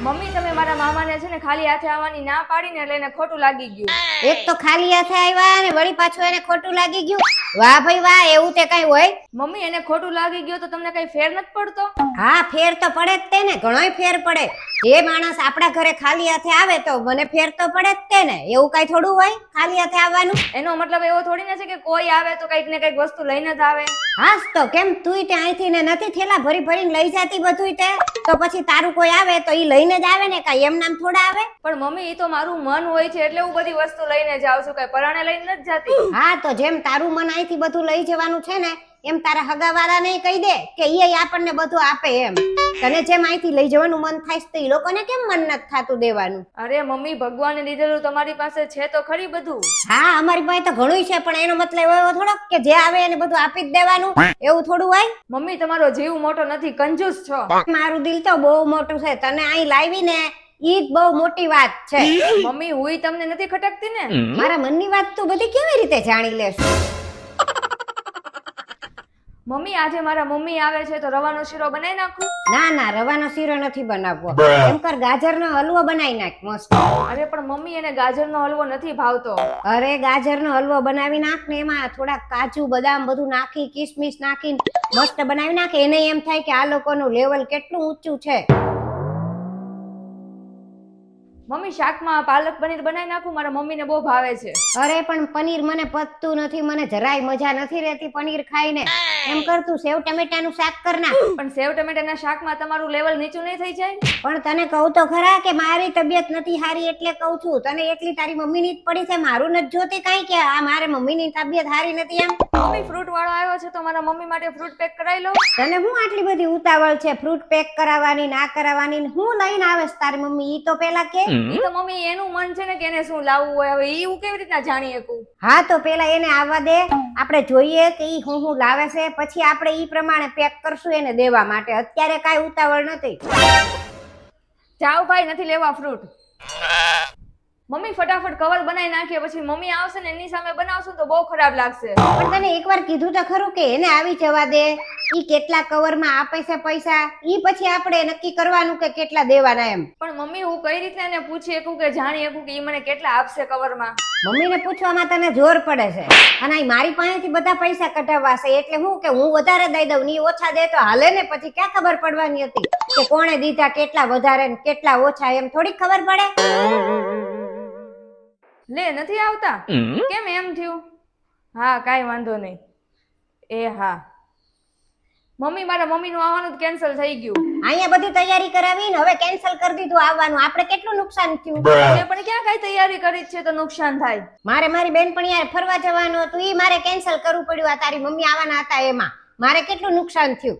Mummy તમે મારા મામાને છે ને ખાલી હાથે આવવાની ના પાડીને એટલે એને ખોટું લાગી ગયું. એક તો ખાલી હાથે આવ્યા ને વળી પાછું એને ખોટું લાગી ગયું. વાહ ભાઈ વાહ, એવું તે કઈ હોય? મમ્મી એને ખોટું લાગી ગયું તો તમને કઈ ફેર નથી પડતો? હા, ફેર તો પડે જ તે ને, ઘણોય ફેર પડે. જે માણસ આપણા ઘરે ખાલી હાથે આવે તો મને ફેર તો પડે જ તે ને. એવું કઈ થોડું હોય ખાલી હાથે આવવાનું? એનો મતલબ એવો થોડી ના છે કે કોઈ આવે તો કઈક ને કઈક વસ્તુ લઈને જ આવે. હાસ તો કેમ તુંય તે અહીંથી ને નથી થેલા ભરી ભરીને લઈ જાતી બધુંય તે? તો પછી તારું કોઈ આવે તો ઈ લઈને જ આવે ને, કાઈ એમ નામ થોડા આવે? પણ મમ્મી ઈ તો મારું મન હોય છે એટલે હું બધી વસ્તુ લઈને જાઉં છું, કઈ પરાણે લઈને નથી જાતી. હા, તો જેમ તારું મન અહીંથી બધું લઈ જવાનું છે ને એમ તારા હગાવાળાને કહી દે કે ઈ આપણને બધું આપે એમ. તને જેમ અહીંથી લઈ જવાનું મન થાય તો ઈ લોકોને કેમ મન નથી થાતું દેવાનું? અરે મમ્મી, ભગવાને દીધેલું તમારી પાસે છે તો ખરી બધું. હા, અમારી પાસે તો ઘણું છે, પણ એનો મતલબ એવો થોડો કે જે આવે એને બધું આપી જ દેવાનું, એવું થોડું હોય? મમ્મી તમારો જીવ મોટો નથી, કંજૂસ છો. મારું દિલ તો બહુ મોટું છે, તને અહીં લાવી ને ઈ જ બહુ મોટી વાત છે. મમ્મી હુંય તમને નથી ખટકતી ને? મારા મનની વાત તું બધી કેવી રીતે જાણી લેશ? મમ્મી આજે મારા મમ્મી આવે છે તો રવાનો શીરો બનાવી નાખું? ના ના, રવાનો શીરો નથી બનાવવો. એમ કર ગાજરનો હલવો બનાવી નાખ મસ્ત. અરે પણ મમ્મી એને ગાજરનો હલવો નથી ભાવતો. અરે ગાજરનો હલવો બનાવી નાખ ને એમાં થોડા કાજુ બદામ બધું નાખી કિસમિસ નાખીને મસ્ત બનાવી નાખ. એને એમ થાય કે આ લોકોનું લેવલ કેટલું ઊંચું છે. મમ્મી શાકમાં પાલક પનીર બનાવી નાખું, મારા મમ્મીને બહુ ભાવે છે. અરે પણ પનીર મને પચતું નથી, મને જરાય મજા નથી રહેતી પનીર ખાઈને. એમ કર તું સેવ ટમેટાનું શાક કર નાખ. પણ સેવ ટમેટાના શાકમાં તમારું લેવલ નીચું નહીં થઈ જાય? પણ તને કહું તો ખરા કે મારી તબિયત નથી હારી એટલે કહું છું. તને એકલી તારી મમ્મીની જ પડી છે, મારું નથી જોતી કાઈ કે આ મારે મમ્મીની તબિયત હારી નથી એમ. મમ્મી ફ્રૂટ વાળો આવ્યો છે તો મારા મમ્મી માટે ફ્રૂટ પેક કરાવી લો. તને હું આટલી બધી ઉતાવળ છે ફ્રૂટ પેક કરાવવાની ના કરાવવાની? હું લઈને આવેશ તારી મમ્મી ઈ તો પેલા કે? ઈ તો મમ્મી એનું મન છે ને કે એને શું લાવવું હોય, હવે ઈ હું કેવી રીતના જાણી શકું? હા, તો પેલા એને આવવા દે, આપણે જોઈએ કે ઈ હું લાવે છે, પછી આપણે ઈ પ્રમાણે પેક કરશું એને દેવા માટે. અત્યારે કાઈ ઉતાવળ નથી. જાવ ભાઈ, નથી લેવા ફ્રૂટ. મમ્મી ફટાફટ કવર બનાવી નાખીએ, પછી મમ્મી આવશે ને એની સામે બનાવશું તો બહુ ખરાબ લાગશે. પણ તને એકવાર કીધું તો ખરું કે એને આવી જવા દે. ઈ કેટલા કવરમાં આપે છે પૈસા ઈ પછી આપણે નક્કી કરવાનું કે કેટલા દેવાના એમ. પણ મમ્મી હું કઈ રીતે એને પૂછી શકું કે જાણી શકું કે ઈ મને કેટલા આપશે કવરમાં? મમ્મીને પૂછવામાં તને જોર પડે છે, અને અહીં મારી પાસેથી બધા પૈસા કઢાવવા છે એટલે હું કે હું વધારે દઈ દઉં ની ઓછા દે તો હાલે ને? પછી ક્યાં ખબર પડવાની હતી કે કોણે દીધા, કેટલા વધારે ને કેટલા ઓછા, એમ થોડી ખબર પડે? લે નથી આવતા? કેમ એમ થયું? હા કાઈ વાંધો નહીં. એ હા મમ્મી, મારા મમ્મીનું આવવાનું કેન્સલ થઈ ગયું. અહીંયા બધી તૈયારી કરાવી ને હવે કેન્સલ કરી દીધું આવવાનું. આપણે કેટલું નુકસાન થયું. મેં પણ ક્યાં કઈ તૈયારી કરી છે તો નુકસાન થાય? મારે મારી બેનપણી યાર ફરવા જવાનું હતું, ઈ મારે કેન્સલ કરવું પડ્યું. આ તારી મમ્મી આવવાના હતા એમાં મારે કેટલું નુકસાન થયું.